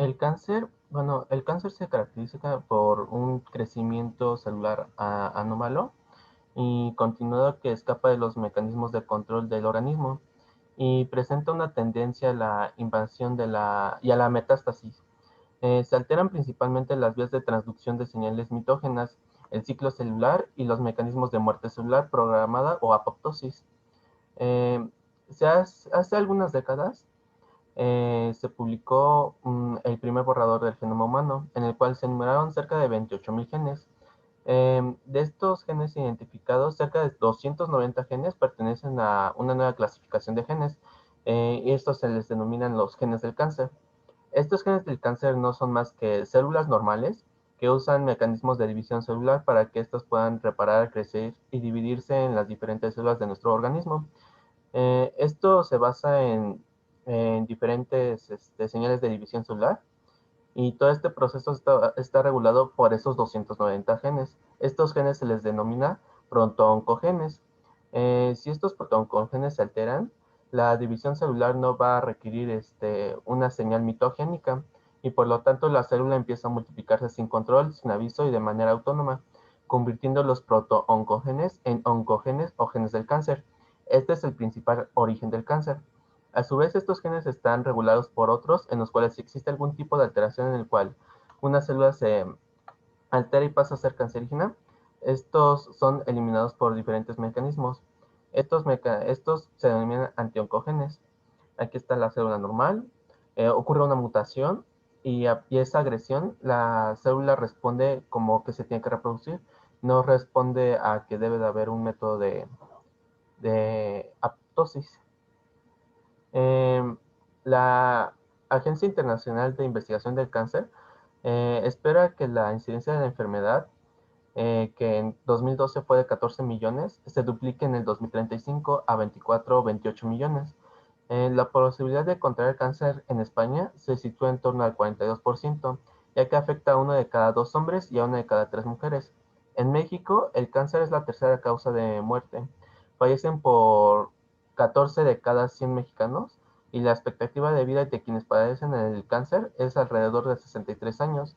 El cáncer se caracteriza por un crecimiento celular anómalo y continuado que escapa de los mecanismos de control del organismo y presenta una tendencia a la invasión y a la metástasis. Se alteran principalmente las vías de transducción de señales mitógenas, el ciclo celular y los mecanismos de muerte celular programada o apoptosis. Eh, hace algunas décadas se publicó el primer borrador del genoma humano, en el cual se enumeraron cerca de 28.000 genes. De estos genes identificados, cerca de 290 genes pertenecen a una nueva clasificación de genes, y estos se les denominan los genes del cáncer. Estos genes del cáncer no son más que células normales que usan mecanismos de división celular para que éstas puedan reparar, crecer y dividirse en las diferentes células de nuestro organismo. Esto se basa en diferentes señales de división celular y todo este proceso está regulado por esos 290 genes. Estos genes se les denomina protooncogenes. Si estos protooncogenes se alteran, la división celular no va a requerir una señal mitogénica y por lo tanto la célula empieza a multiplicarse sin control, sin aviso y de manera autónoma, convirtiendo los protooncogenes en oncogenes o genes del cáncer. Este es el principal origen del cáncer. A su vez, estos genes están regulados por otros en los cuales si existe algún tipo de alteración en el cual una célula se altera y pasa a ser cancerígena, estos son eliminados por diferentes mecanismos. Estos se denominan antioncogenes. Aquí está la célula normal, ocurre una mutación y esa agresión, la célula responde como que se tiene que reproducir, no responde a que debe de haber un método de apoptosis. Eh, la Agencia Internacional de Investigación del Cáncer espera que la incidencia de la enfermedad, que en 2012 fue de 14 millones, se duplique en el 2035 a 24 o 28 millones. La posibilidad de contraer cáncer en España se sitúa en torno al 42%, ya que afecta a uno de cada dos hombres y a una de cada tres mujeres. En México, el cáncer es la tercera causa de muerte. Fallecen por 14 de cada 100 mexicanos y la expectativa de vida de quienes padecen el cáncer es alrededor de 63 años.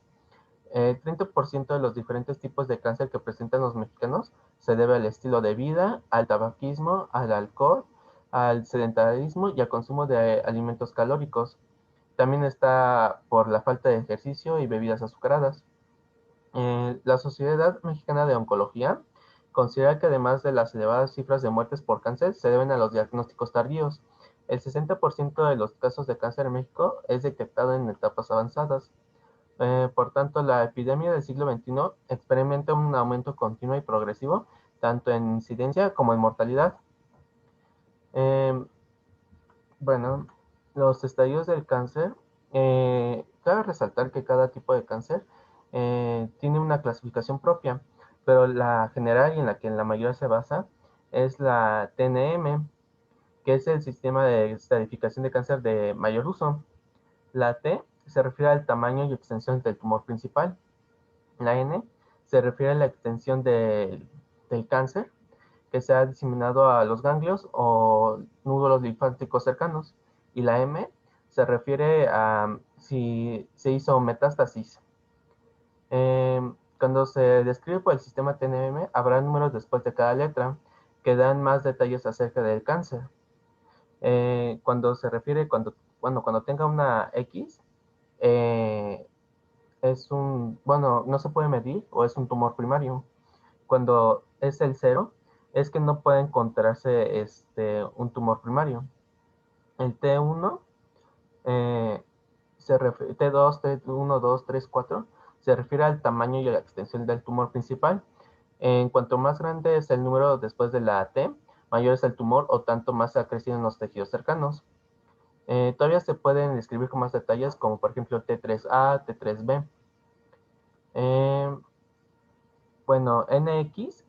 El 30% de los diferentes tipos de cáncer que presentan los mexicanos se debe al estilo de vida, al tabaquismo, al alcohol, al sedentarismo y al consumo de alimentos calóricos. También está por la falta de ejercicio y bebidas azucaradas. La Sociedad Mexicana de Oncología considera que además de las elevadas cifras de muertes por cáncer, se deben a los diagnósticos tardíos. El 60% de los casos de cáncer en México es detectado en etapas avanzadas. Por tanto, la epidemia del siglo XXI experimenta un aumento continuo y progresivo, tanto en incidencia como en mortalidad. Eh, bueno, los estadios del cáncer, cabe resaltar que cada tipo de cáncer tiene una clasificación propia, pero la general y en la que la mayoría se basa es la TNM, que es el sistema de estratificación de cáncer de mayor uso. La T se refiere al tamaño y extensión del tumor principal. La N se refiere a la extensión del cáncer que se ha diseminado a los ganglios o nódulos linfáticos cercanos. Y la M se refiere a si se hizo metástasis. Cuando se describe por el sistema TNM, habrá números después de cada letra que dan más detalles acerca del cáncer. Cuando se refiere, cuando tenga una X, eh, no se puede medir o es un tumor primario. Cuando es el cero, es que no puede encontrarse un tumor primario. El T1, eh, T2, T1, 2, 3, 4, se refiere al tamaño y a la extensión del tumor principal. En cuanto más grande es el número después de la T, mayor es el tumor o tanto más ha crecido en los tejidos cercanos. Todavía se pueden describir con más detalles, como por ejemplo T3A, T3B. Eh, Bueno, NX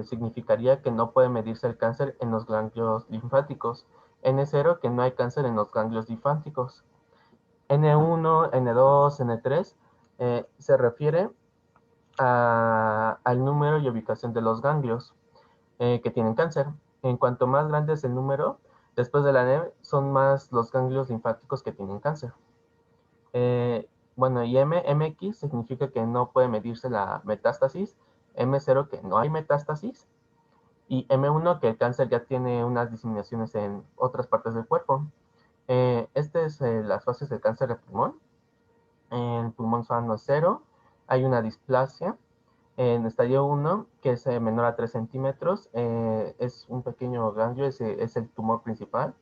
significaría que no puede medirse el cáncer en los ganglios linfáticos. N0, que no hay cáncer en los ganglios linfáticos. N1, N2, N3 se refiere al número y ubicación de los ganglios que tienen cáncer. En cuanto más grande es el número, después de la N, son más los ganglios linfáticos que tienen cáncer. Eh, bueno, y MX significa que no puede medirse la metástasis, M0 que no hay metástasis, y M1 que el cáncer ya tiene unas diseminaciones en otras partes del cuerpo. Este es las fases del cáncer de pulmón. En el pulmón sano es 0, hay una displasia. En estadio 1, que es menor a 3 centímetros, es un pequeño ganglio, es el tumor principal.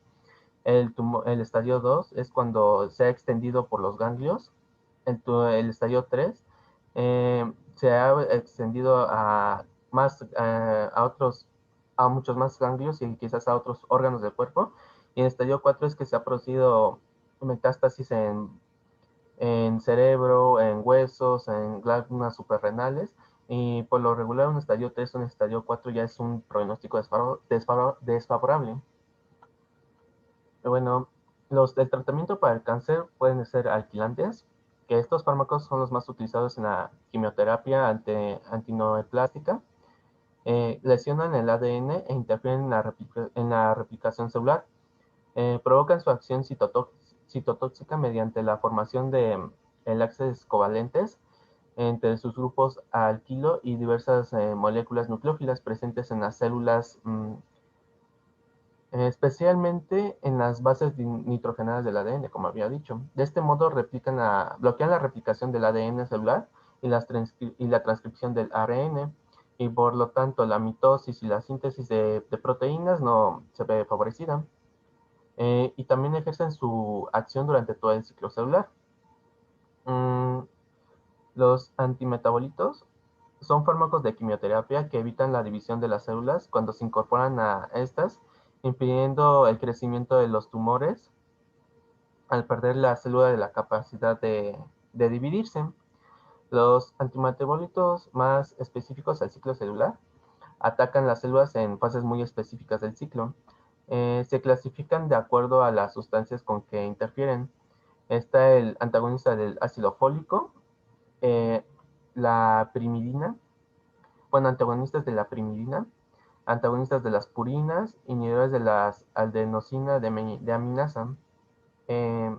El estadio 2 es cuando se ha extendido por los ganglios. El estadio 3 se ha extendido a muchos más ganglios y quizás a otros órganos del cuerpo. Y el estadio 4 es que se ha producido metástasis en cerebro, en huesos, en glándulas suprarrenales. Y por lo regular un estadio 3 o un estadio 4 ya es un pronóstico desfavorable. Bueno, los del tratamiento para el cáncer pueden ser alquilantes, que estos fármacos son los más utilizados en la quimioterapia antinoplástica. Lesionan el ADN e interfieren en la replicación celular. Provocan su acción citotóxica mediante la formación de enlaces covalentes entre sus grupos alquilo y diversas moléculas nucleófilas presentes en las células, especialmente en las bases nitrogenadas del ADN, como había dicho. De este modo bloquean la replicación del ADN celular y la transcripción del ARN, y por lo tanto la mitosis y la síntesis de proteínas no se ve favorecida. Y también ejercen su acción durante todo el ciclo celular. Mm, los antimetabolitos son fármacos de quimioterapia que evitan la división de las células cuando se incorporan a estas, impidiendo el crecimiento de los tumores al perder la célula de la capacidad de dividirse. Los antimetabolitos más específicos al ciclo celular atacan las células en fases muy específicas del ciclo. Se clasifican de acuerdo a las sustancias con que interfieren. Está el antagonista del ácido fólico, eh, la primidina, bueno, antagonistas de la primidina, antagonistas de las purinas, inhibidores de las adenosina de aminasa. Eh,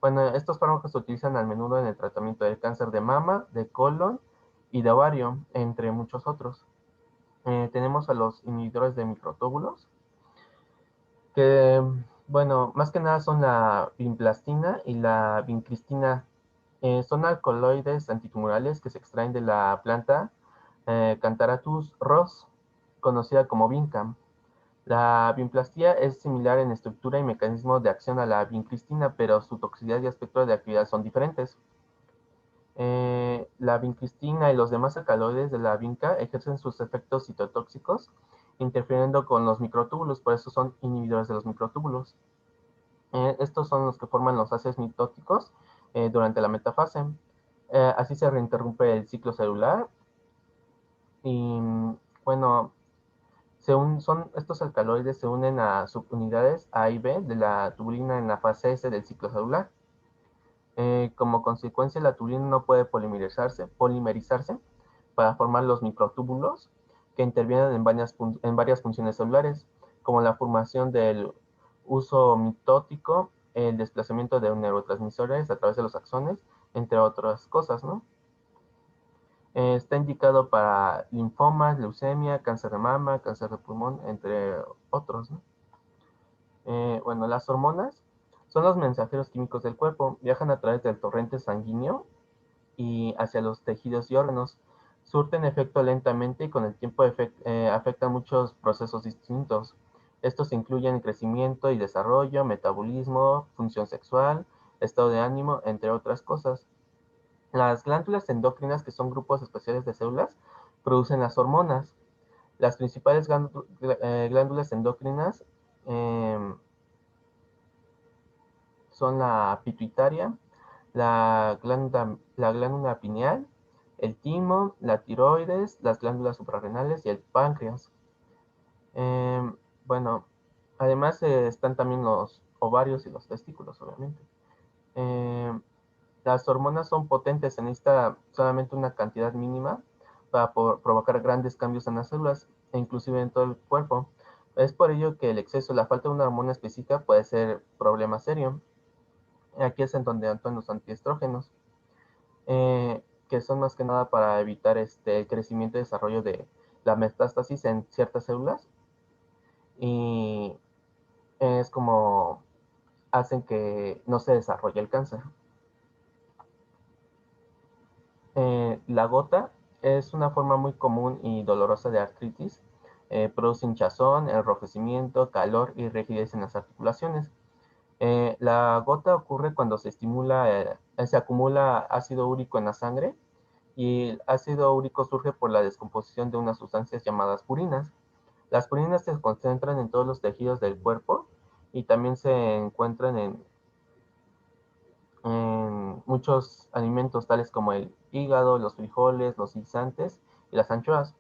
bueno, estos fármacos se utilizan a menudo en el tratamiento del cáncer de mama, de colon y de ovario, entre muchos otros. Tenemos a los inhibidores de microtúbulos, que, bueno, más que nada son la vinplastina y la vincristina. Son alcaloides antitumorales que se extraen de la planta Cantaratus ros, conocida como Vincam. La vinplastina es similar en estructura y mecanismo de acción a la vincristina, pero su toxicidad y aspecto de actividad son diferentes. La vincristina y los demás alcaloides de la vinca ejercen sus efectos citotóxicos, interfiriendo con los microtúbulos, por eso son inhibidores de los microtúbulos. Estos son los que forman los haces mitóticos durante la metafase. Así se reinterrumpe el ciclo celular y, bueno, estos alcaloides se unen a subunidades A y B de la tubulina en la fase S del ciclo celular. Como consecuencia, la tubulina no puede polimerizarse para formar los microtúbulos que intervienen en varias funciones celulares, como la formación del uso mitótico, el desplazamiento de neurotransmisores a través de los axones, entre otras cosas, ¿no? Está indicado para linfomas, leucemia, cáncer de mama, cáncer de pulmón, entre otros, ¿no? Bueno, las hormonas son los mensajeros químicos del cuerpo, viajan a través del torrente sanguíneo y hacia los tejidos y órganos. Surten efecto lentamente y con el tiempo afectan muchos procesos distintos. Estos incluyen crecimiento y desarrollo, metabolismo, función sexual, estado de ánimo, entre otras cosas. Las glándulas endocrinas, que son grupos especiales de células, producen las hormonas. Las principales glándulas endocrinas eh, son la pituitaria, la glándula pineal, el timo, la tiroides, las glándulas suprarrenales y el páncreas. Eh, bueno, además están también los ovarios y los testículos, obviamente. Eh, las hormonas son potentes, se necesita solamente una cantidad mínima para provocar grandes cambios en las células e inclusive en todo el cuerpo. Es por ello que el exceso, la falta de una hormona específica puede ser problema serio. Aquí es en donde actúan los antiestrógenos, que son más que nada para evitar el crecimiento y desarrollo de la metástasis en ciertas células, y es como hacen que no se desarrolle el cáncer. La gota es una forma muy común y dolorosa de artritis. Produce hinchazón, enrojecimiento, calor y rigidez en las articulaciones. La gota ocurre cuando se acumula ácido úrico en la sangre, y el ácido úrico surge por la descomposición de unas sustancias llamadas purinas. Las purinas se concentran en todos los tejidos del cuerpo y también se encuentran en muchos alimentos tales como el hígado, los frijoles, los guisantes y las anchoas.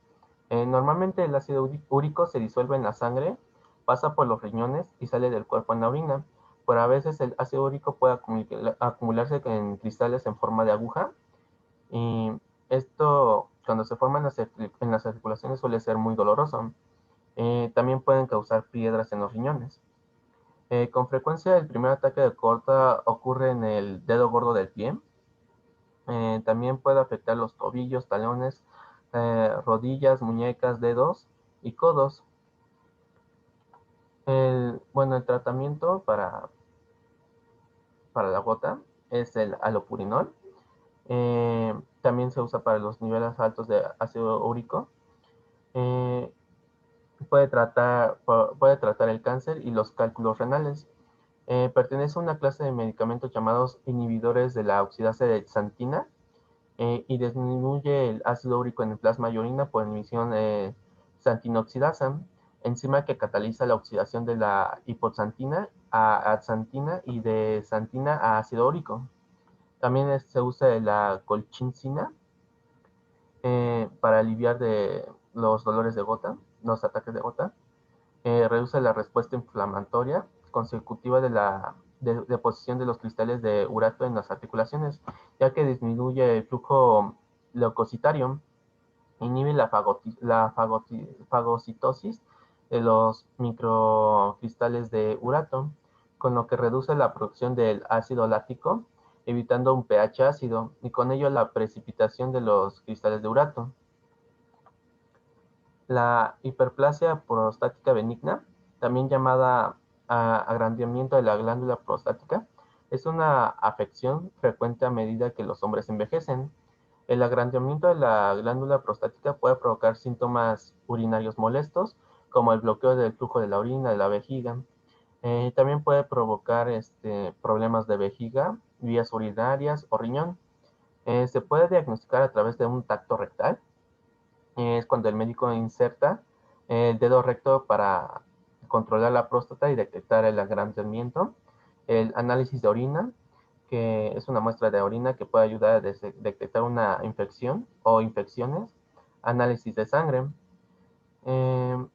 Normalmente el ácido úrico se disuelve en la sangre, pasa por los riñones y sale del cuerpo en la orina, pero a veces el ácido úrico puede acumularse en cristales en forma de aguja, y esto cuando se forma en las articulaciones suele ser muy doloroso. También pueden causar piedras en los riñones. Con frecuencia el primer ataque de corta ocurre en el dedo gordo del pie. También puede afectar los tobillos, talones, rodillas, muñecas, dedos y codos. El tratamiento para la gota es el alopurinol. También se usa para los niveles altos de ácido úrico. Eh, puede tratar el cáncer y los cálculos renales. Pertenece a una clase de medicamentos llamados inhibidores de la oxidasa de xantina, y disminuye el ácido úrico en el plasma y orina por emisión de xantinoxidasa, enzima que cataliza la oxidación de la hipoxantina a xantina y de xantina a ácido úrico. También se usa la colchicina para aliviar de los dolores de gota, los ataques de gota. Reduce la respuesta inflamatoria consecutiva de la deposición de los cristales de urato en las articulaciones, ya que disminuye el flujo leucocitario, inhibe fagocitosis de los microcristales de urato, con lo que reduce la producción del ácido láctico, evitando un pH ácido y con ello la precipitación de los cristales de urato. La hiperplasia prostática benigna, también llamada agrandamiento de la glándula prostática, es una afección frecuente a medida que los hombres envejecen. El agrandamiento de la glándula prostática puede provocar síntomas urinarios molestos, como el bloqueo del flujo de la orina de la vejiga. También puede provocar problemas de vejiga, vías urinarias o riñón. Se puede diagnosticar a través de un tacto rectal. Es cuando el médico inserta el dedo recto para controlar la próstata y detectar el agrandamiento. El análisis de orina, que es una muestra de orina que puede ayudar a detectar una infección o infecciones. Análisis de sangre. Eh,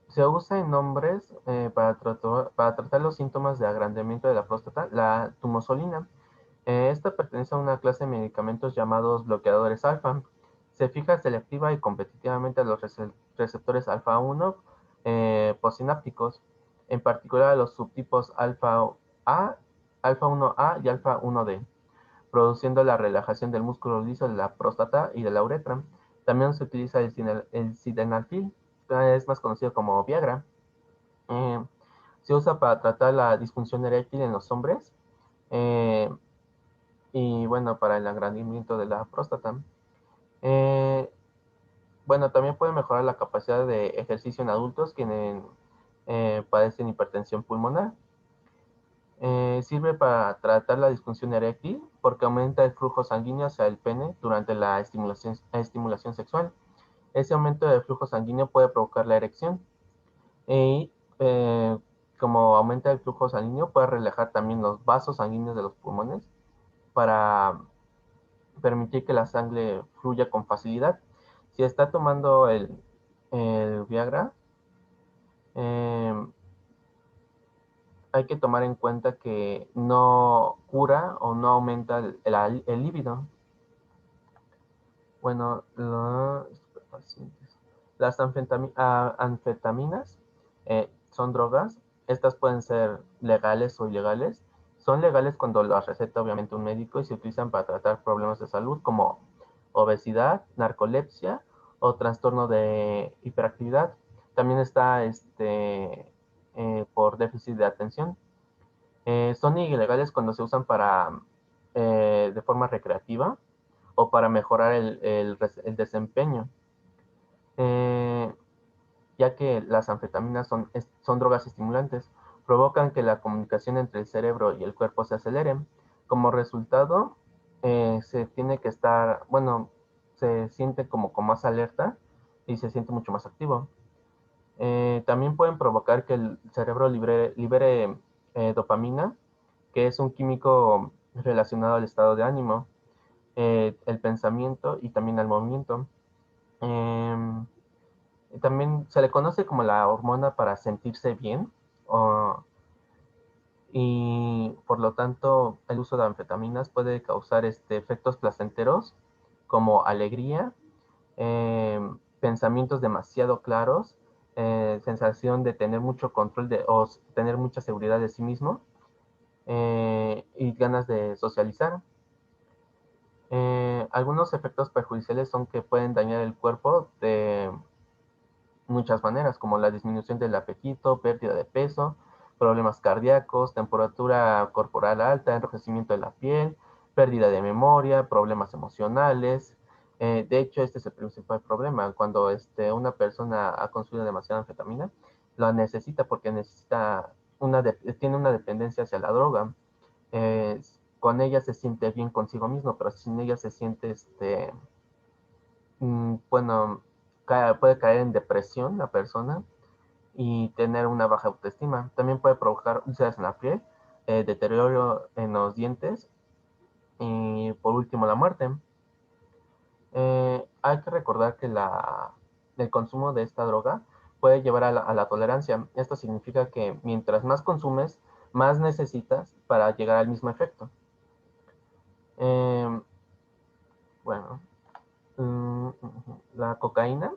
Se usa en hombres para tratar los síntomas de agrandamiento de la próstata, la tumosolina. Esta pertenece a una clase de medicamentos llamados bloqueadores alfa. Se fija selectiva y competitivamente a los receptores alfa 1 postsinápticos, en particular a los subtipos A, alfa 1A y alfa 1D, produciendo la relajación del músculo liso de la próstata y de la uretra. También se utiliza el sildenafil, que es más conocido como Viagra. Eh, Se usa para tratar la disfunción eréctil en los hombres, eh, y bueno, para el agrandamiento de la próstata. Eh, bueno, también puede mejorar la capacidad de ejercicio en adultos quienes padecen hipertensión pulmonar. Sirve para tratar la disfunción eréctil porque aumenta el flujo sanguíneo hacia el pene durante la estimulación sexual. Ese aumento del flujo sanguíneo puede provocar la erección, y como aumenta el flujo sanguíneo puede relajar también los vasos sanguíneos de los pulmones para permitir que la sangre fluya con facilidad. Si está tomando el Viagra, eh, hay que tomar en cuenta que no cura o no aumenta el líbido. Bueno, las anfetaminas son drogas. Estas pueden ser legales o ilegales Son legales cuando las receta obviamente un médico y se utilizan para tratar problemas de salud como obesidad, narcolepsia o trastorno de hiperactividad. También está por déficit de atención. Son ilegales cuando se usan de forma recreativa o para mejorar el desempeño, eh, ya que las anfetaminas son drogas estimulantes, provocan que la comunicación entre el cerebro y el cuerpo se acelere. Como resultado, se tiene que estar, bueno, se siente como con más alerta y se siente mucho más activo. También pueden provocar que el cerebro libere dopamina, que es un químico relacionado al estado de ánimo, el pensamiento y también al movimiento. Em, También se le conoce como la hormona para sentirse bien, o- y por lo tanto el uso de anfetaminas puede causar efectos placenteros como alegría, pensamientos demasiado claros, sensación de tener mucho control o tener mucha seguridad de sí mismo, y ganas de socializar. Algunos efectos perjudiciales son que pueden dañar el cuerpo de muchas maneras, como la disminución del apetito, pérdida de peso, problemas cardíacos, temperatura corporal alta, enrojecimiento de la piel, pérdida de memoria, problemas emocionales. De hecho, este es el principal problema. Cuando una persona ha consumido demasiada anfetamina, la necesita porque tiene una dependencia hacia la droga. Eh, con ella se siente bien consigo mismo, pero sin ella se siente, bueno, puede caer en depresión la persona y tener una baja autoestima. También puede provocar úlceras en la piel, deterioro en los dientes y por último la muerte. Hay que recordar que el consumo de esta droga puede llevar a la tolerancia. Esto significa que mientras más consumes, más necesitas para llegar al mismo efecto. Eh, bueno, la cocaína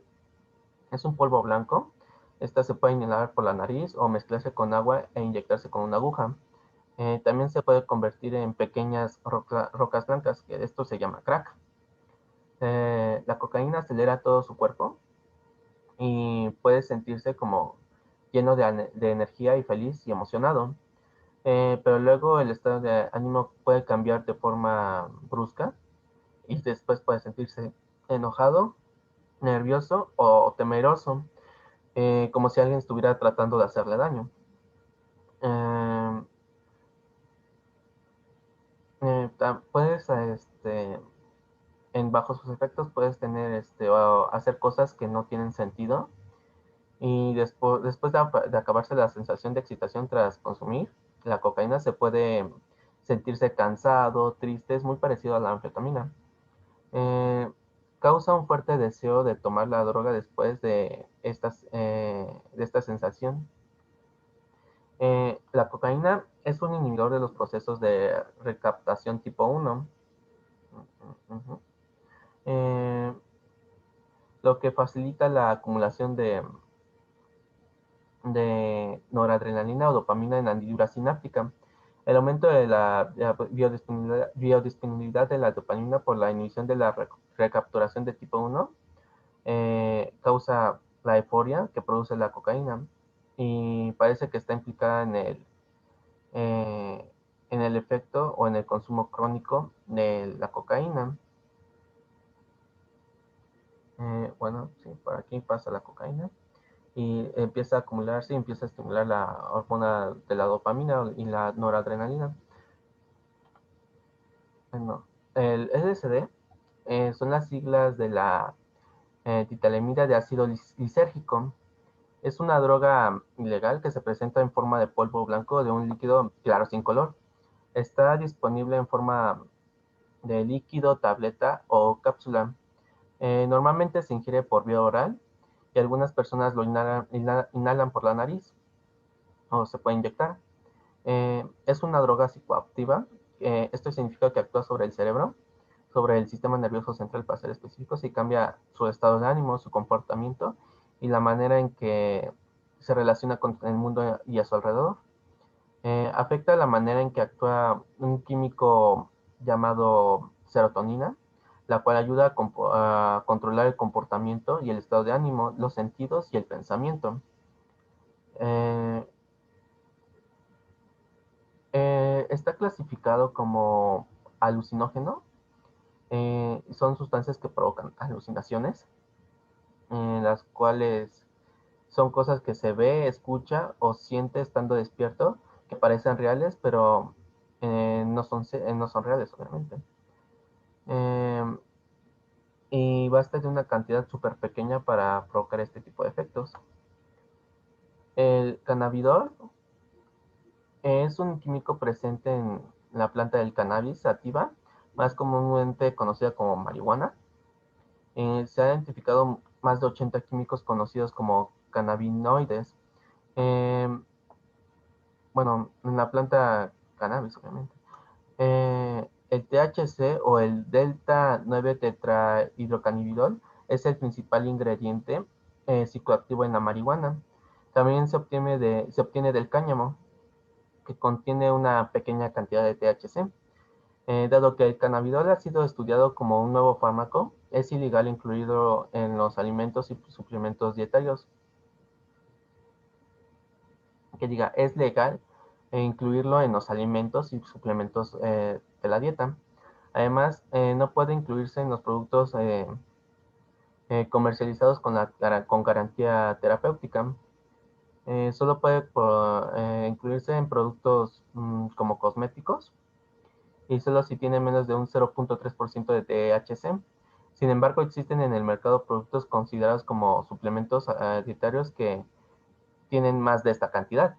es un polvo blanco. Esta se puede inhalar por la nariz o mezclarse con agua e inyectarse con una aguja. También se puede convertir en pequeñas rocas blancas, que esto se llama crack. La cocaína acelera todo su cuerpo y puede sentirse como lleno de energía y feliz y emocionado. Pero luego el estado de ánimo puede cambiar de forma brusca y después puede sentirse enojado, nervioso o temeroso, como si alguien estuviera tratando de hacerle daño. Eh, Puedes, bajo sus efectos, puedes tener, o hacer cosas que no tienen sentido. Y después de acabarse la sensación de excitación tras consumir la cocaína, se puede sentirse cansado, triste, es muy parecido a la anfetamina. Eh, Causa un fuerte deseo de tomar la droga después de esta sensación. La cocaína es un inhibidor de los procesos de recaptación tipo 1. Ujú. Eh, lo que facilita la acumulación de noradrenalina o dopamina en la hendidura sináptica. El aumento de la biodisponibilidad de la dopamina por la inhibición de la recapturación de tipo 1 causa la euforia que produce la cocaína y parece que está implicada eh, en el efecto o en el consumo crónico de la cocaína. Bueno, sí, por aquí pasa la cocaína y empieza a acumularse y empieza a estimular la hormona de la dopamina y la noradrenalina. Bueno, el LSD son las siglas de la titalemida de ácido lisérgico. Es una droga ilegal que se presenta en forma de polvo blanco de un líquido claro sin color. Está disponible en forma de líquido, tableta o cápsula. Normalmente se ingiere por vía oral y algunas personas lo inhalan por la nariz o se puede inyectar. Es una droga psicoactiva. Esto significa que actúa sobre el cerebro, sobre el sistema nervioso central para ser específicos y cambia su estado de ánimo, su comportamiento y la manera en que se relaciona con el mundo y a su alrededor. Afecta la manera en que actúa un químico llamado serotonina, la cual ayuda a controlar el comportamiento y el estado de ánimo, los sentidos y el pensamiento. Eh, Está clasificado como alucinógeno. Son sustancias que provocan alucinaciones, las cuales son cosas que se ve, escucha o siente estando despierto, que parecen reales, pero no son reales, obviamente. Eh, y basta de una cantidad súper pequeña para provocar este tipo de efectos. El cannabidol es un químico presente en la planta del cannabis sativa, más comúnmente conocida como marihuana. Se ha identificado más de 80 químicos conocidos como cannabinoides. Eh, bueno, en la planta cannabis, obviamente. El THC o el delta 9 tetrahidrocannabinol es el principal ingrediente psicoactivo en la marihuana. También se obtiene del cáñamo, que contiene una pequeña cantidad de THC. Dado que el cannabidol ha sido estudiado como un nuevo fármaco, es ilegal incluirlo en los alimentos y suplementos dietarios. Que diga, es legal incluirlo en los alimentos y suplementos de la dieta. Además, no puede incluirse en los productos comercializados con garantía terapéutica. Solo puede incluirse en productos como cosméticos y solo si tiene menos de un 0.3% de THC. Sin embargo, existen en el mercado productos considerados como suplementos dietarios que tienen más de esta cantidad.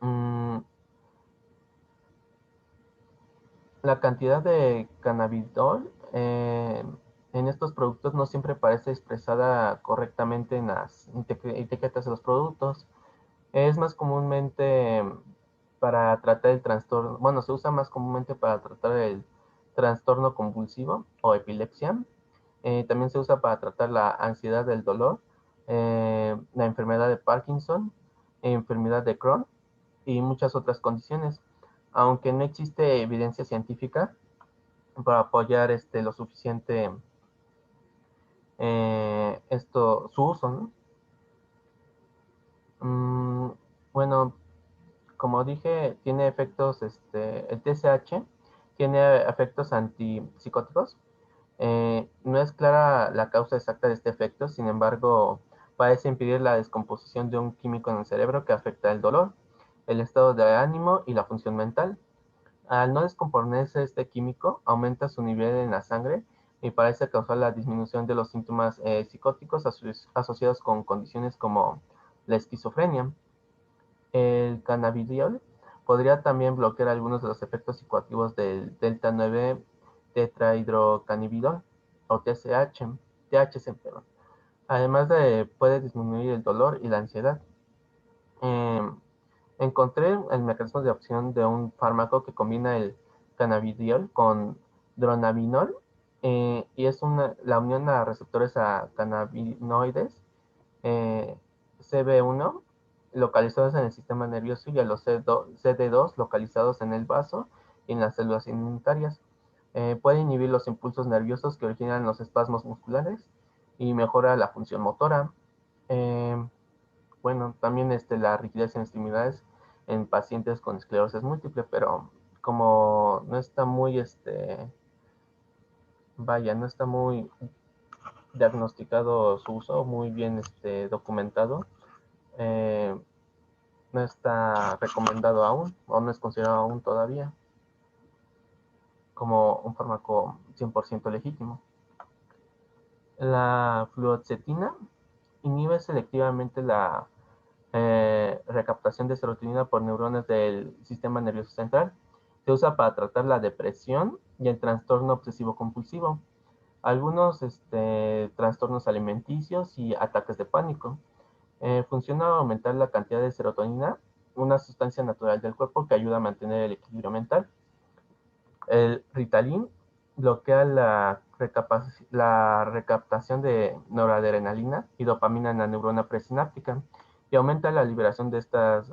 Mm, la cantidad de cannabidol en estos productos no siempre parece expresada correctamente en las etiquetas de los productos. Es más comúnmente para tratar el trastorno, bueno, se usa más comúnmente para tratar el trastorno convulsivo o epilepsia. También se usa para tratar la ansiedad del dolor, la enfermedad de Parkinson, enfermedad de Crohn y muchas otras condiciones. Aunque no existe evidencia científica para apoyar lo suficiente su uso, ¿no? Mm, bueno, como dije, tiene efectos, el TSH tiene efectos antipsicóticos. No es clara la causa exacta de este efecto, sin embargo, parece impedir la descomposición de un químico en el cerebro que afecta el dolor, el estado de ánimo y la función mental. Al no descomponerse este químico, aumenta su nivel en la sangre y parece causar la disminución de los síntomas psicóticos asociados con condiciones como la esquizofrenia. El cannabidiol podría también bloquear algunos de los efectos psicoactivos del delta 9 tetrahidrocannabinol o THC, perdón. Además de puede disminuir el dolor y la ansiedad. Eh, Encontré el mecanismo de acción de un fármaco que combina el cannabidiol con dronabinol y es la unión a receptores a cannabinoides CB1 localizados en el sistema nervioso y a los CD2 localizados en el vaso y en las células inmunitarias. Puede inhibir los impulsos nerviosos que originan los espasmos musculares y mejora la función motora. Eh, bueno, también la rigidez en extremidades en pacientes con esclerosis múltiple, pero como no está muy, vaya, no está muy diagnosticado su uso, muy bien documentado, eh, no está recomendado aún, o no es considerado aún todavía como un fármaco 100% legítimo. La fluoxetina inhibe selectivamente la recaptación de serotonina por neuronas del sistema nervioso central. Se usa para tratar la depresión y el trastorno obsesivo compulsivo, algunos trastornos alimenticios y ataques de pánico. Funciona a aumentar la cantidad de serotonina, una sustancia natural del cuerpo que ayuda a mantener el equilibrio mental. El Ritalin bloquea la recaptación de noradrenalina y dopamina en la neurona presináptica y aumenta la liberación de estas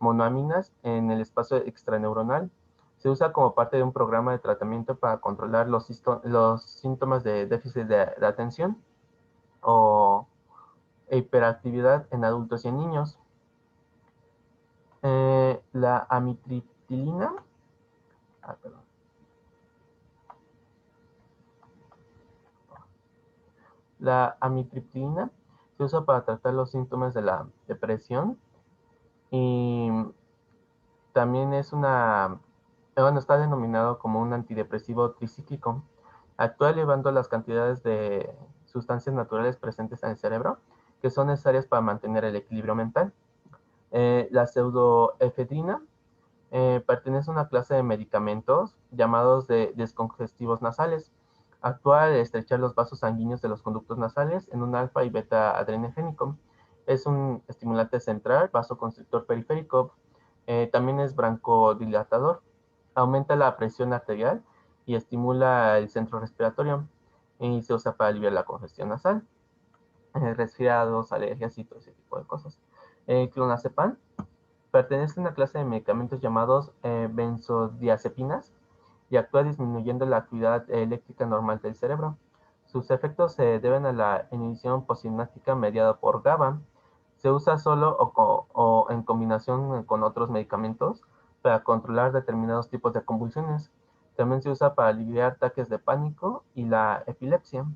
monoaminas en el espacio extraneuronal. Se usa como parte de un programa de tratamiento para controlar los síntomas de déficit de atención o hiperactividad en adultos y en niños. La amitriptilina, perdón. La amitriptilina se usa para tratar los síntomas de la depresión y también está denominado como un antidepresivo tricíclico. Actúa elevando las cantidades de sustancias naturales presentes en el cerebro que son necesarias para mantener el equilibrio mental. La pseudoefedrina pertenece a una clase de medicamentos llamados descongestivos nasales. Actúa al estrechar los vasos sanguíneos de los conductos nasales en un alfa y beta adrenogénico. Es un estimulante central, vasoconstrictor periférico. También es broncodilatador. Aumenta la presión arterial y estimula el centro respiratorio. Y se usa para aliviar la congestión nasal, resfriados, alergias y todo ese tipo de cosas. Clonazepam pertenece a una clase de medicamentos llamados benzodiazepinas y actúa disminuyendo la actividad eléctrica normal del cerebro. Sus efectos se deben a la inhibición postsináptica mediada por GABA. Se usa solo o en combinación con otros medicamentos para controlar determinados tipos de convulsiones. También se usa para aliviar ataques de pánico y la epilepsia.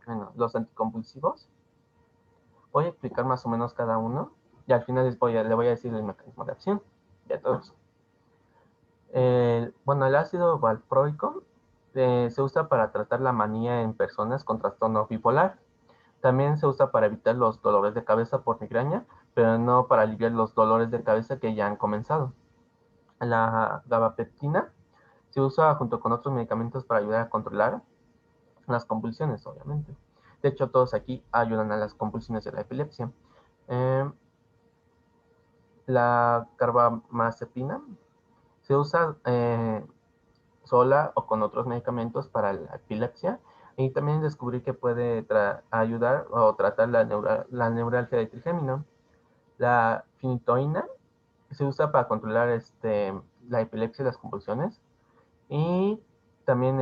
Bueno, los anticonvulsivos. Voy a explicar más o menos cada uno y al final le voy a decir el mecanismo de acción de todos. Bueno, el ácido valproico se usa para tratar la manía en personas con trastorno bipolar. También se usa para evitar los dolores de cabeza por migraña, pero no para aliviar los dolores de cabeza que ya han comenzado. La gabapentina se usa junto con otros medicamentos para ayudar a controlar las convulsiones, obviamente. De hecho, todos aquí ayudan a las convulsiones de la epilepsia. Eh, la carbamazepina se usa sola o con otros medicamentos para la epilepsia y también descubrí que puede ayudar o tratar la neuralgia de trigémino. La finitoína se usa para controlar la epilepsia y las convulsiones y también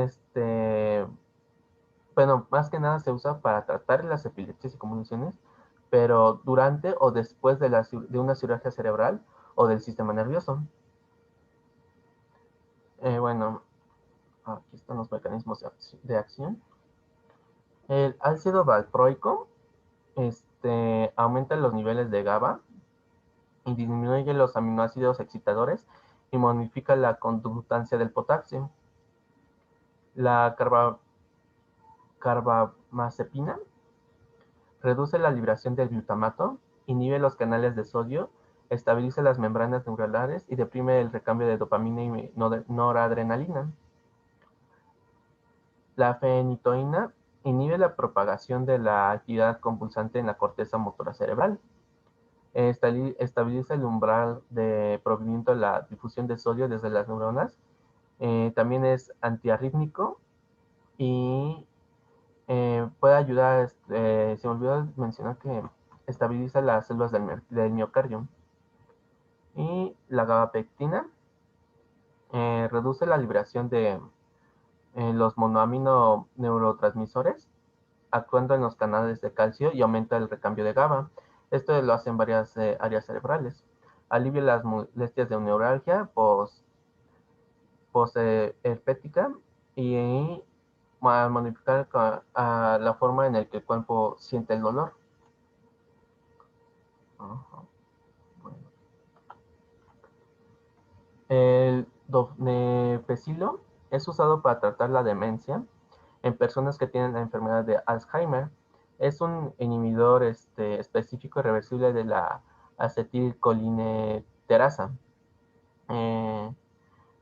bueno, más que nada se usa para tratar las epilepsias y convulsiones, pero durante o después de una cirugía cerebral o del sistema nervioso. Bueno, aquí están los mecanismos de acción. El ácido valproico aumenta los niveles de GABA y disminuye los aminoácidos excitadores y modifica la conductancia del potasio. La carbamazepina reduce la liberación del glutamato, inhibe los canales de sodio, estabiliza las membranas neurales y deprime el recambio de dopamina y noradrenalina. La fenitoína inhibe la propagación de la actividad compulsante en la corteza motora cerebral. Estabiliza el umbral de provimiento de la difusión de sodio desde las neuronas. También es antiarrítmico y puede ayudar, se me olvidó mencionar que estabiliza las células del miocardio. Y la gabapectina reduce la liberación de los monoamino neurotransmisores, actuando en los canales de calcio y aumenta el recambio de GABA. Esto lo hace en varias áreas cerebrales. Alivia las molestias de neuralgia post-herpética y modificar la forma en la que el cuerpo siente el dolor. Ajá, bueno. El donepezilo es usado para tratar la demencia en personas que tienen la enfermedad de Alzheimer. Es un inhibidor específico y reversible de la acetilcolinesterasa. Eh,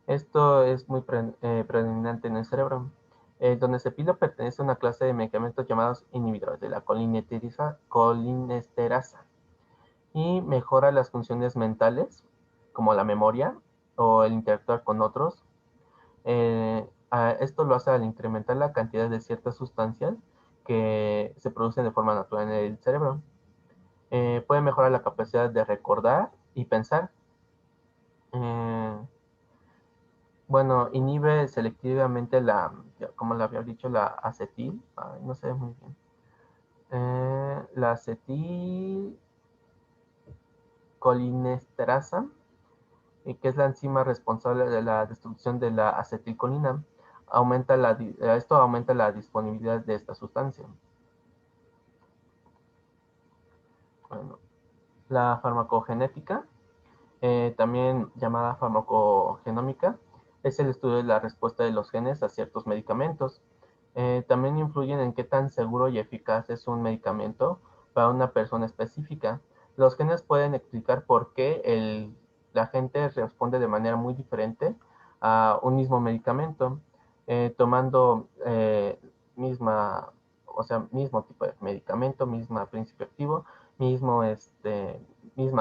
Esto es muy predominante en el cerebro. Donepezilo pertenece a una clase de medicamentos llamados inhibidores de la colinesterasa y mejora las funciones mentales, como la memoria o el interactuar con otros. Esto lo hace al incrementar la cantidad de ciertas sustancias que se producen de forma natural en el cerebro. Puede mejorar la capacidad de recordar y pensar. Eh, bueno, inhibe selectivamente como le había dicho, la acetil, ay, no sé muy bien. La acetilcolinesterasa, que es la enzima responsable de la destrucción de la acetilcolina. Esto aumenta la disponibilidad de esta sustancia. Bueno, la farmacogenética, también llamada farmacogenómica, es el estudio de la respuesta de los genes a ciertos medicamentos. También influyen en qué tan seguro y eficaz es un medicamento para una persona específica. Los genes pueden explicar por qué la gente responde de manera muy diferente a un mismo medicamento, tomando o sea, mismo tipo de medicamento, misma principio activo, misma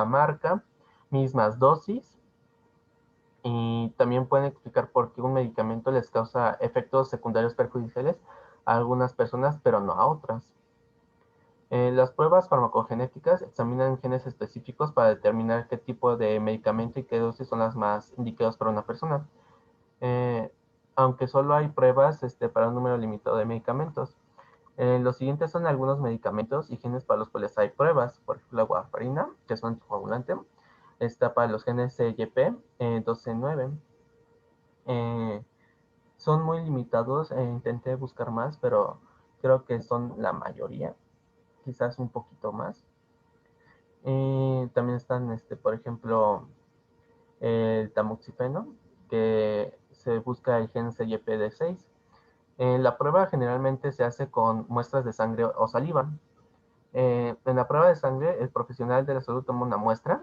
marca, mismas dosis, y también pueden explicar por qué un medicamento les causa efectos secundarios perjudiciales a algunas personas, pero no a otras. Las pruebas farmacogenéticas examinan genes específicos para determinar qué tipo de medicamento y qué dosis son las más indicadas para una persona. Eh, Aunque solo hay pruebas para un número limitado de medicamentos. Los siguientes son algunos medicamentos y genes para los cuales hay pruebas. Por ejemplo, la warfarina, que es un anticoagulante, está para los genes CYP 12-9. Eh, Son muy limitados, intenté buscar más, pero creo que son la mayoría, quizás un poquito más. También están, por ejemplo, el tamoxifeno, que se busca el gen CYPD6. La prueba generalmente se hace con muestras de sangre o saliva. En la prueba de sangre, el profesional de la salud toma una muestra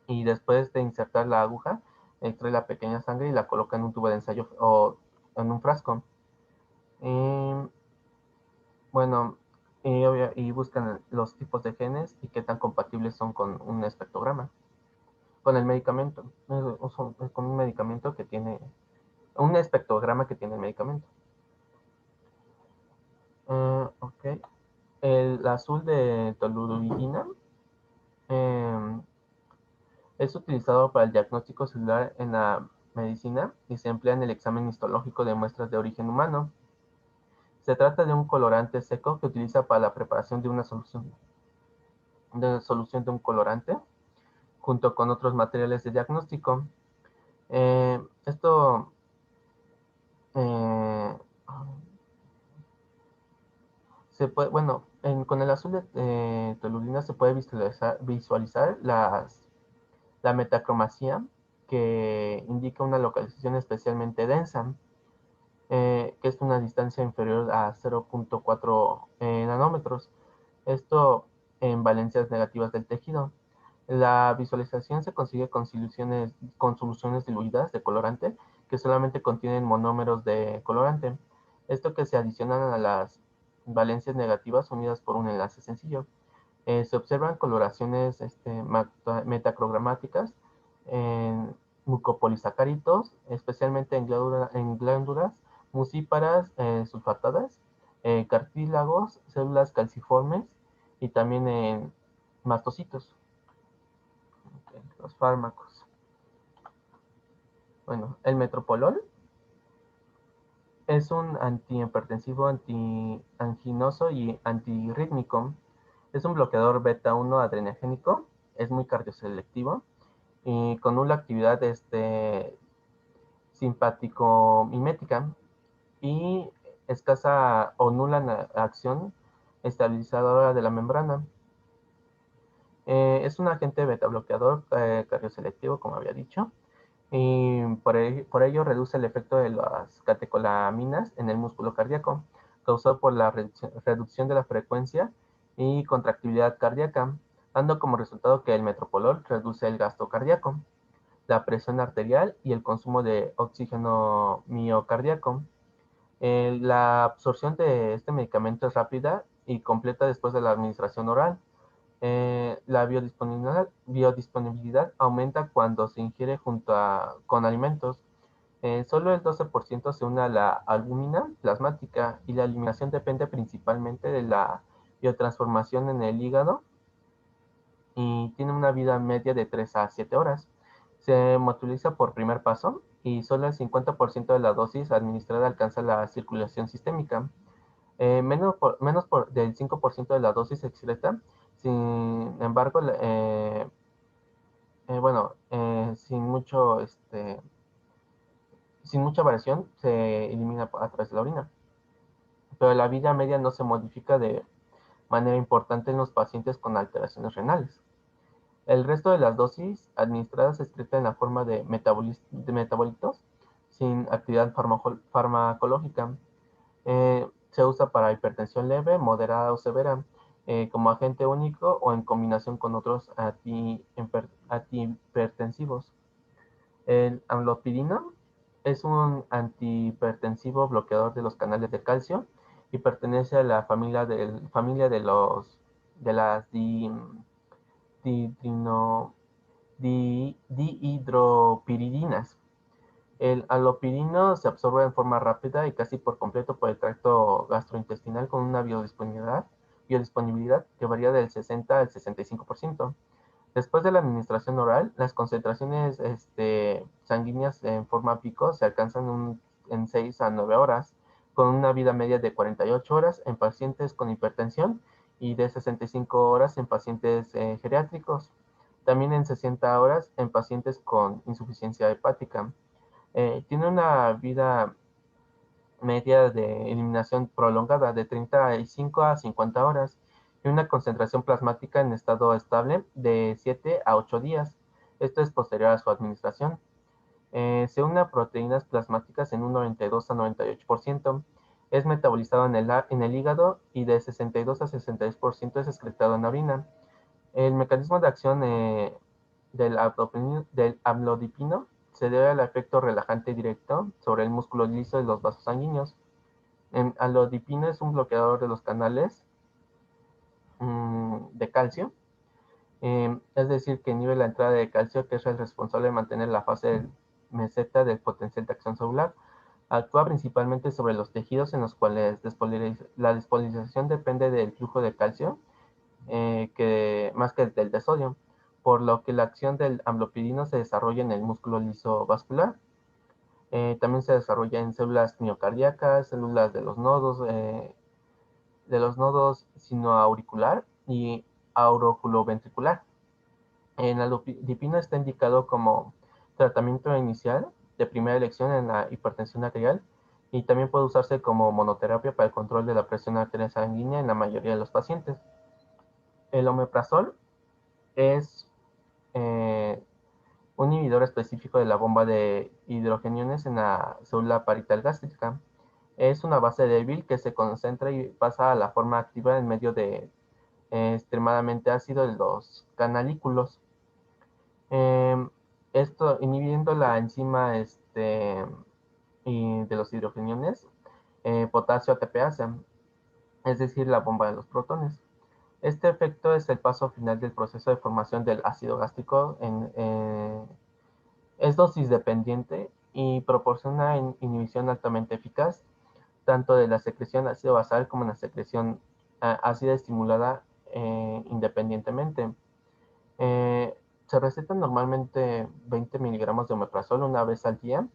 y después de insertar la aguja, extrae la pequeña sangre y la coloca en un tubo de ensayo o en un frasco. Y, bueno, y buscan los tipos de genes y qué tan compatibles son con un espectrograma, con el medicamento, con un medicamento que tiene, un espectrograma que tiene el medicamento. Ok. El azul de toluidina eh, es utilizado para el diagnóstico celular en la medicina y se emplea en el examen histológico de muestras de origen humano. Se trata de un colorante seco que utiliza para la preparación de una solución de un colorante junto con otros materiales de diagnóstico. Esto, eh, bueno, con el azul de toluidina se puede visualizar la metacromacia, que indica una localización especialmente densa, que es una distancia inferior a 0.4 nanómetros. Esto en valencias negativas del tejido. La visualización se consigue con soluciones diluidas de colorante que solamente contienen monómeros de colorante. Esto que se adicionan a las valencias negativas unidas por un enlace sencillo. Se observan coloraciones metacromáticas en mucopolisacáridos, especialmente en glándulas mucíparas sulfatadas, cartílagos, células calciformes y también en mastocitos. Okay, los fármacos. Bueno, el metoprolol es un antihipertensivo, antianginoso y antirrítmico. Es un bloqueador beta-1 adrenogénico, es muy cardioselectivo y con una actividad simpático-mimética y escasa o nula acción estabilizadora de la membrana. Es un agente beta bloqueador cardioselectivo, como había dicho, y por ello reduce el efecto de las catecolaminas en el músculo cardíaco, causado por la reducción de la frecuencia y contractibilidad cardíaca, dando como resultado que el metoprolol reduce el gasto cardíaco, la presión arterial y el consumo de oxígeno miocardíaco. La absorción de este medicamento es rápida y completa después de la administración oral. La biodisponibilidad aumenta cuando se ingiere con alimentos. Solo el 12% se une a la albúmina plasmática y la eliminación depende principalmente de la biotransformación en el hígado y tiene una vida media de 3 a 7 horas. Se metaboliza por primer paso y solo el 50% de la dosis administrada alcanza la circulación sistémica. Del 5% de la dosis excreta. Sin embargo, sin mucha variación, se elimina a través de la orina. Pero la vida media no se modifica de manera importante en los pacientes con alteraciones renales. El resto de las dosis administradas se excreta en la forma de metabolitos sin actividad farmacológica. Se usa para hipertensión leve, moderada o severa, como agente único o en combinación con otros antihipertensivos. El amlodipino es un antihipertensivo bloqueador de los canales de calcio y pertenece a la familia de las dihidropiridinas. Dihidropiridinas. El alopirino se absorbe en forma rápida y casi por completo por el tracto gastrointestinal con una biodisponibilidad que varía del 60 al 65%. Después de la administración oral, las concentraciones sanguíneas en forma pico se alcanzan en 6 a 9 horas, con una vida media de 48 horas en pacientes con hipertensión y de 65 horas en pacientes geriátricos. También en 60 horas en pacientes con insuficiencia hepática. Tiene una vida media de eliminación prolongada de 35 a 50 horas y una concentración plasmática en estado estable de 7 a 8 días. Esto es posterior a su administración. Se une a proteínas plasmáticas en un 92 a 98%. Es metabolizado en el hígado y de 62 a 63% es excretado en la orina. El mecanismo de acción del amlodipino se debe al efecto relajante directo sobre el músculo liso de los vasos sanguíneos. El amlodipino es un bloqueador de los canales de calcio, es decir, que inhibe la entrada de calcio, que es el responsable de mantener la fase meseta del potencial de acción celular. Actúa principalmente sobre los tejidos en los cuales la despolarización depende del flujo de calcio más que del de sodio, por lo que la acción del amlopirino se desarrolla en el músculo liso vascular. También se desarrolla en células miocardíacas, células de los nodos sinoauricular y auriculoventricular. El amlodipino está indicado como tratamiento inicial de primera elección en la hipertensión arterial y también puede usarse como monoterapia para el control de la presión arterial sanguínea en la mayoría de los pacientes. El omeprazol es eh, un inhibidor específico de la bomba de hidrogeniones en la célula parietal gástrica. Es una base débil que se concentra y pasa a la forma activa en medio de extremadamente ácido de los canalículos. Eh, Esto inhibiendo la enzima y de los hidrogeniones, potasio ATPase, es decir, la bomba de los protones. Este efecto es el paso final del proceso de formación del ácido gástrico. Es dosis dependiente y proporciona inhibición altamente eficaz tanto de la secreción ácido basal como en la secreción ácida estimulada independientemente. Eh, Se recetan normalmente 20 miligramos de omeprazol una vez al día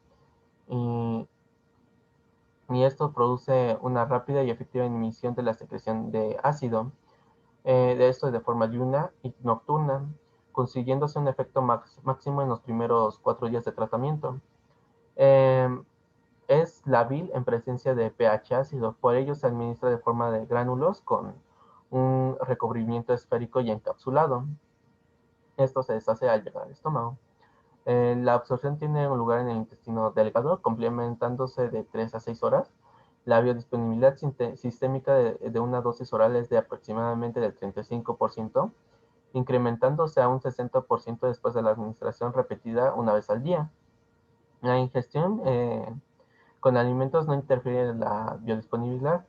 y, y esto produce una rápida y efectiva inhibición de la secreción de ácido. De esto de forma diurna y nocturna, consiguiéndose un efecto máximo en los primeros 4 días de tratamiento. Eh, es lábil en presencia de pH ácido, por ello se administra de forma de gránulos con un recubrimiento esférico y encapsulado. Esto se deshace al llegar al estómago. La absorción tiene un lugar en el intestino delgado, complementándose de 3 a 6 horas. La biodisponibilidad sistémica de una dosis oral es de aproximadamente del 35%, incrementándose a un 60% después de la administración repetida una vez al día. La ingestión con alimentos no interfiere en la biodisponibilidad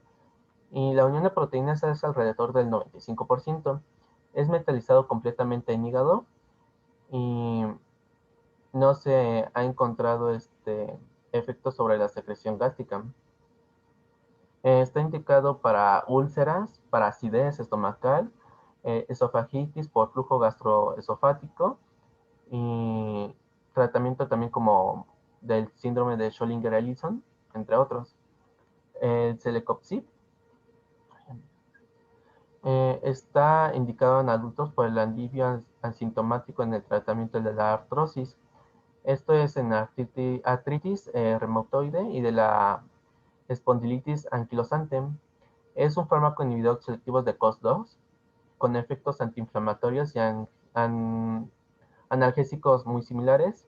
y la unión de proteínas es alrededor del 95%. Es metalizado completamente en hígado y no se ha encontrado efecto sobre la secreción gástrica. Está indicado para úlceras, para acidez estomacal esofagitis por flujo gastroesofático y tratamiento también como del síndrome de Schollinger-Ellison, entre otros. El Celecoxib está indicado en adultos por el alivio asintomático en el tratamiento de la artrosis. Esto es en artritis reumatoide y de la espondilitis anquilosante. Es un fármaco inhibidor selectivo de COX-2 con efectos antiinflamatorios y analgésicos muy similares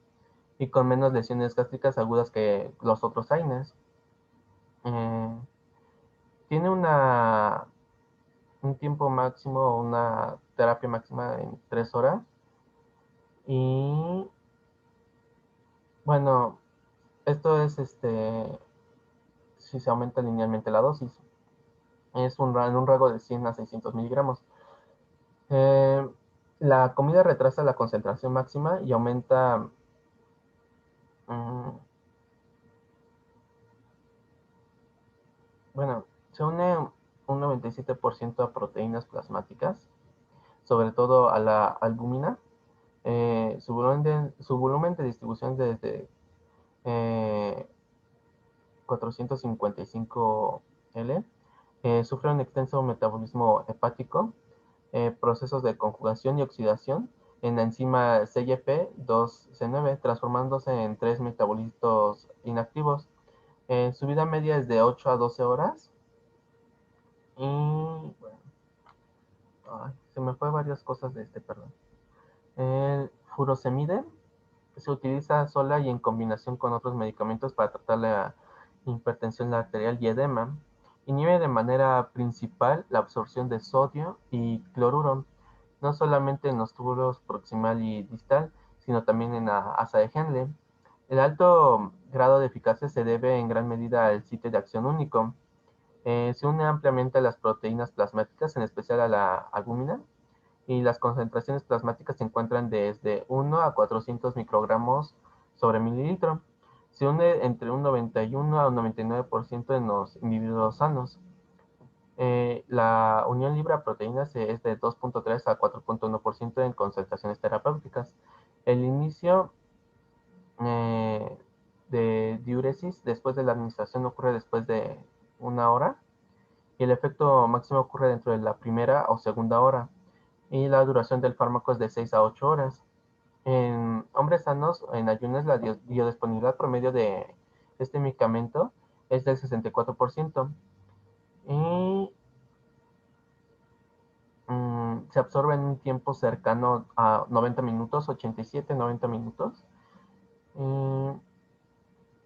y con menos lesiones gástricas agudas que los otros AINES. Eh, tiene un tiempo máximo, una terapia máxima en 3 horas. Y bueno, esto es si se aumenta linealmente la dosis. Es en un rango de 100 a 600 miligramos. Eh, la comida retrasa la concentración máxima y aumenta, mm, bueno, se une un 97% a proteínas plasmáticas, sobre todo a la albúmina. Su volumen de distribución desde eh, 455 L. Sufre un extenso metabolismo hepático, procesos de conjugación y oxidación en la enzima CYP2C9, transformándose en tres metabolitos inactivos. Su vida media es de 8 a 12 horas. Y bueno, se me fue varias cosas de perdón. El furosemide se utiliza sola y en combinación con otros medicamentos para tratar la hipertensión arterial y edema. Inhibe de manera principal la absorción de sodio y cloruro, no solamente en los túbulos proximal y distal, sino también en la asa de Henle. El alto grado de eficacia se debe en gran medida al sitio de acción único. Se une ampliamente a las proteínas plasmáticas, en especial a la albúmina, y las concentraciones plasmáticas se encuentran desde 1 a 400 microgramos sobre mililitro. Se une entre un 91 a un 99% en los individuos sanos. La unión libre-proteína es de 2.3 a 4.1% en concentraciones terapéuticas. El inicio eh, de diuresis después de la administración ocurre después de 1 hora y el efecto máximo ocurre dentro de la primera o segunda hora y la duración del fármaco es de 6 a 8 horas. En hombres sanos, en ayunas, la biodisponibilidad promedio de este medicamento es del 64% y se absorbe en un tiempo cercano a 90 minutos, 87-90 minutos. Y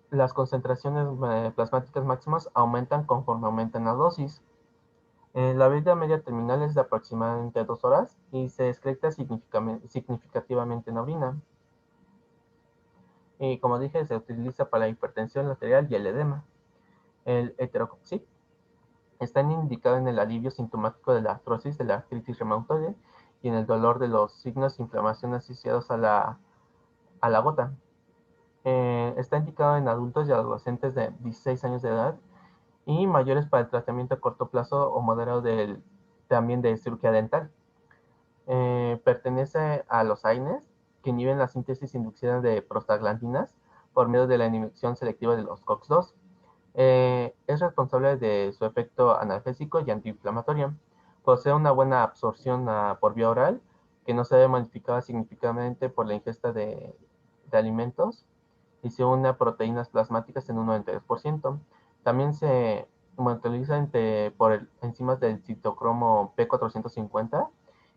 las concentraciones plasmáticas máximas aumentan conforme aumenta la dosis. La vida media terminal es de aproximadamente 2 horas y se excreta significativamente en orina. Y como dije, se utiliza para la hipertensión arterial y el edema. El heterocoxib está indicado en el alivio sintomático de la artrosis, de la artritis reumatoide y en el dolor de los signos de inflamación asociados a la gota. Está indicado en adultos y adolescentes de 16 años de edad y mayores para el tratamiento a corto plazo o moderado también de cirugía dental. Pertenece a los AINES, que inhiben la síntesis inducida de prostaglandinas por medio de la inhibición selectiva de los COX-2. Es responsable de su efecto analgésico y antiinflamatorio. Posee una buena absorción por vía oral, que no se ve modificada significativamente por la ingesta de alimentos, y se une a proteínas plasmáticas en un 92%. También se metaboliza por enzimas del citocromo P450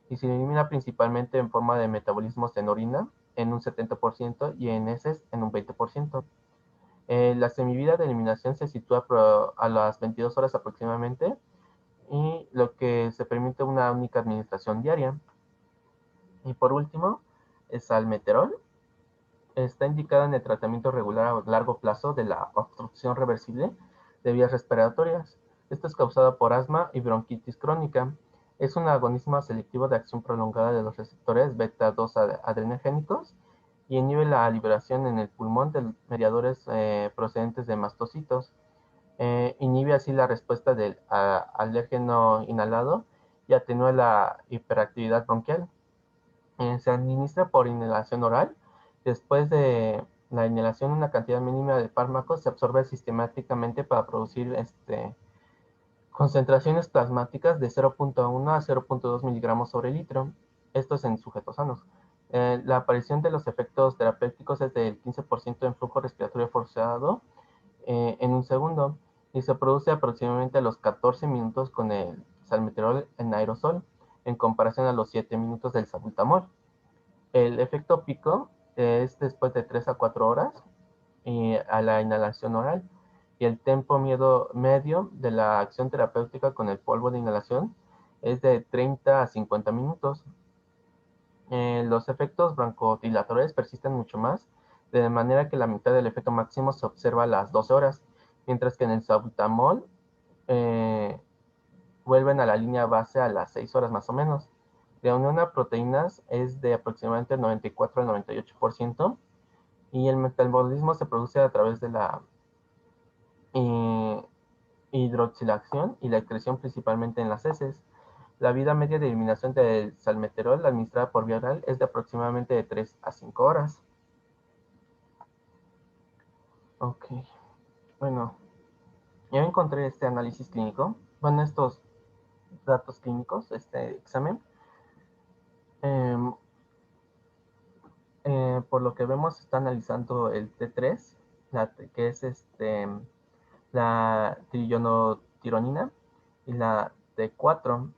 y se elimina principalmente en forma de metabolismos en orina en un 70% y en heces en un 20%. La semivida de eliminación se sitúa a las 22 horas aproximadamente y lo que se permite una única administración diaria. Y por último, es salmeterol. Está indicado en el tratamiento regular a largo plazo de la obstrucción reversible de vías respiratorias. Esto es causado por asma y bronquitis crónica. Es un agonismo selectivo de acción prolongada de los receptores beta-2 adrenogénicos y inhibe la liberación en el pulmón de mediadores procedentes de mastocitos. Inhibe así la respuesta del alérgeno inhalado y atenúa la hiperactividad bronquial. Se administra por inhalación oral. Después de la inhalación, una cantidad mínima de fármacos se absorbe sistemáticamente para producir concentraciones plasmáticas de 0,1 a 0,2 miligramos sobre litro. Esto es en sujetos sanos. La aparición de los efectos terapéuticos es del 15% en flujo respiratorio forzado en un segundo y se produce aproximadamente a los 14 minutos con el salmeterol en aerosol, en comparación a los 7 minutos del salbutamol. El efecto pico es después de 3 a 4 horas a la inhalación oral y el tiempo medio de la acción terapéutica con el polvo de inhalación es de 30 a 50 minutos. Los efectos broncodilatadores persisten mucho más, de manera que la mitad del efecto máximo se observa a las 12 horas, mientras que en el salbutamol eh, vuelven a la línea base a las 6 horas más o menos. La unión a proteínas es de aproximadamente 94 al 98% y el metabolismo se produce a través de la eh, hidroxilación y la excreción principalmente en las heces. La vida media de eliminación del salmeterol administrada por vía oral es de aproximadamente de 3 a 5 horas. Ok, bueno, yo encontré este análisis clínico, bueno, estos datos clínicos, este examen. Eh, por lo que vemos, está analizando el T3, que es la trionotironina, y la T4,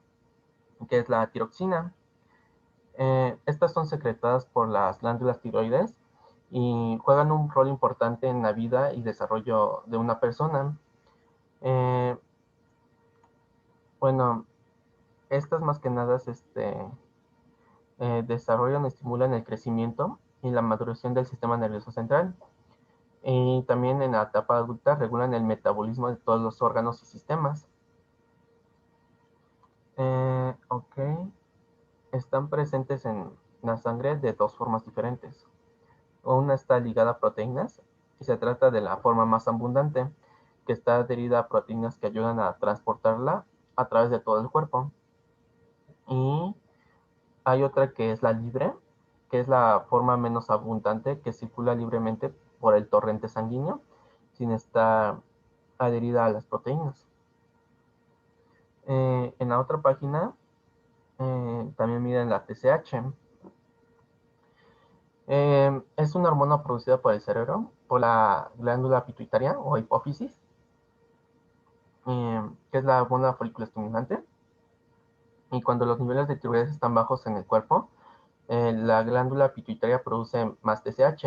que es la tiroxina. Estas son secretadas por las glándulas tiroides y juegan un rol importante en la vida y desarrollo de una persona. Eh, bueno, estas más que nada desarrollan, estimulan el crecimiento y la maduración del sistema nervioso central. Y también en la etapa adulta regulan el metabolismo de todos los órganos y sistemas. Ok, están presentes en la sangre de dos formas diferentes. Una está ligada a proteínas y se trata de la forma más abundante, que está adherida a proteínas que ayudan a transportarla a través de todo el cuerpo. Y hay otra que es la libre, que es la forma menos abundante que circula libremente por el torrente sanguíneo sin estar adherida a las proteínas. En la otra página también miden la TSH. Es una hormona producida por el cerebro, por la glándula pituitaria o hipófisis, que es la hormona folículo estimulante. Y cuando los niveles de tiroides están bajos en el cuerpo, la glándula pituitaria produce más TSH.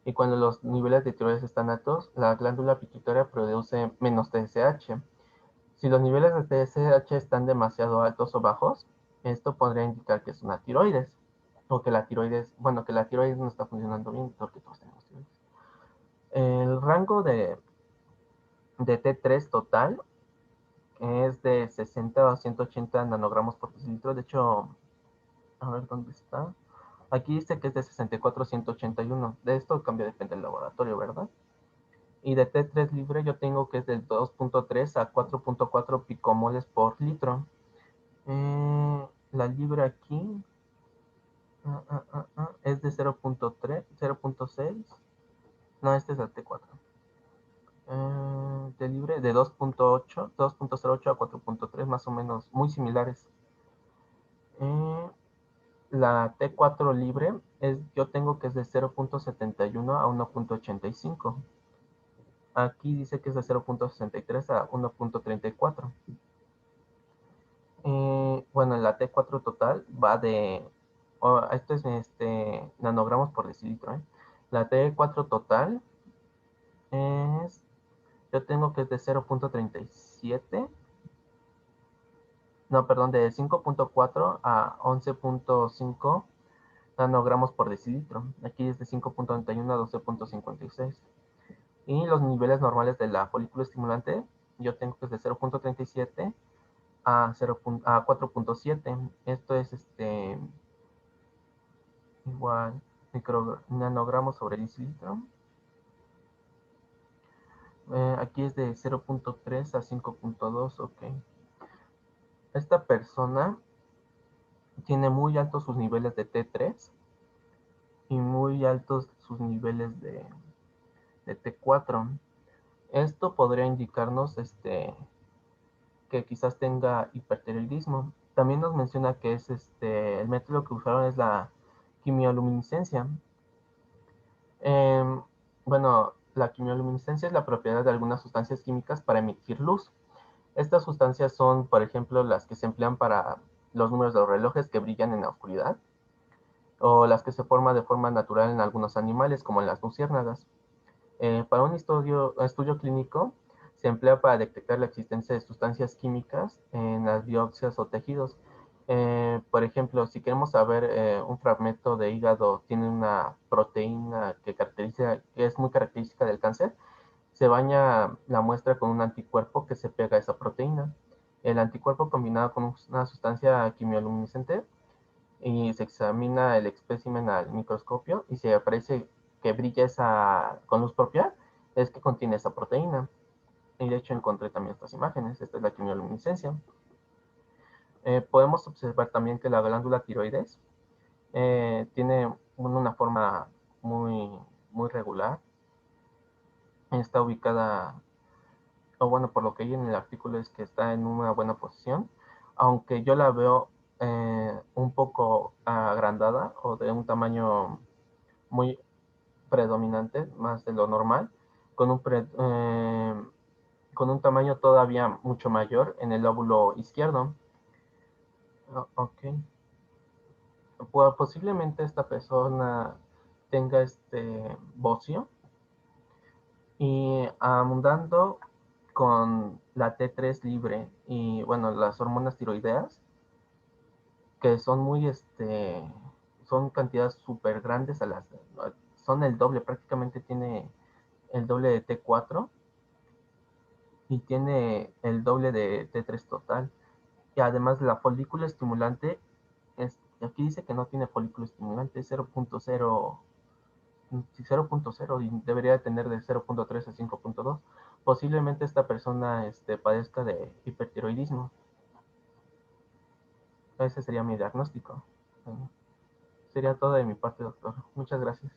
Y cuando los niveles de tiroides están altos, la glándula pituitaria produce menos TSH. Si los niveles de TSH están demasiado altos o bajos, esto podría indicar que es una tiroides. O que la tiroides, bueno, que la tiroides no está funcionando bien, porque todos tenemos tiroides. El rango de T3 total es de 60 a 180 nanogramos por decilitro. De hecho, a ver dónde está. Aquí dice que es de 64 a 181. De esto cambia, depende del laboratorio, ¿verdad? Y de T3 libre yo tengo que es del 2,3 a 4,4 picomoles por litro. La libre aquí es de 0,3, 0,6. No, este es el T4. De libre de 2,8, 2,08 a 4,3, más o menos, muy similares. Eh, la T4 libre yo tengo que es de 0,71 a 1,85. Aquí dice que es de 0,63 a 1,34. Bueno, la T4 total va de, esto es nanogramos por decilitro. La T4 total es, yo tengo que es de 0,37, no, perdón, de 5,4 a 11,5 nanogramos por decilitro. Aquí es de 5,91 a 12,56. Y los niveles normales de la folículo estimulante, yo tengo que es de 0,37 a, 0, a 4,7. Esto es igual nanogramos sobre decilitro. Aquí es de 0,3 a 5,2, ok. Esta persona tiene muy altos sus niveles de T3 y muy altos sus niveles de T4. Esto podría indicarnos que quizás tenga hipertiroidismo. También nos menciona que es el método que usaron es la quimioluminiscencia. Em, bueno, la quimioluminiscencia es la propiedad de algunas sustancias químicas para emitir luz. Estas sustancias son, por ejemplo, las que se emplean para los números de los relojes que brillan en la oscuridad, o las que se forman de forma natural en algunos animales, como en las luciérnagas. Para un estudio clínico, se emplea para detectar la existencia de sustancias químicas en las biopsias o tejidos. Por ejemplo, si queremos saber un fragmento de hígado tiene una proteína que es muy característica del cáncer, se baña la muestra con un anticuerpo que se pega a esa proteína. El anticuerpo combinado con una sustancia quimioluminiscente y se examina el espécimen al microscopio y se aparece que brilla con luz propia, es que contiene esa proteína. Y de hecho encontré también estas imágenes, esta es la quimioluminiscencia. Podemos observar también que la glándula tiroides tiene una forma muy, muy regular. Está ubicada, o bueno, por lo que vi en el artículo es que está en una buena posición, aunque yo la veo un poco agrandada o de un tamaño muy predominante, más de lo normal, con con un tamaño todavía mucho mayor en el lóbulo izquierdo. Ok. Pues posiblemente esta persona tenga este bocio y abundando con la T3 libre y bueno, las hormonas tiroideas, que son son cantidades súper grandes son el doble, prácticamente tiene el doble de T4 y tiene el doble de T3 total. Y además la folícula estimulante, aquí dice que no tiene folículo estimulante, es 0.0 y debería tener de 0.3 a 5.2. Posiblemente esta persona padezca de hipertiroidismo. Ese sería mi diagnóstico. Sería todo de mi parte, doctor. Muchas gracias.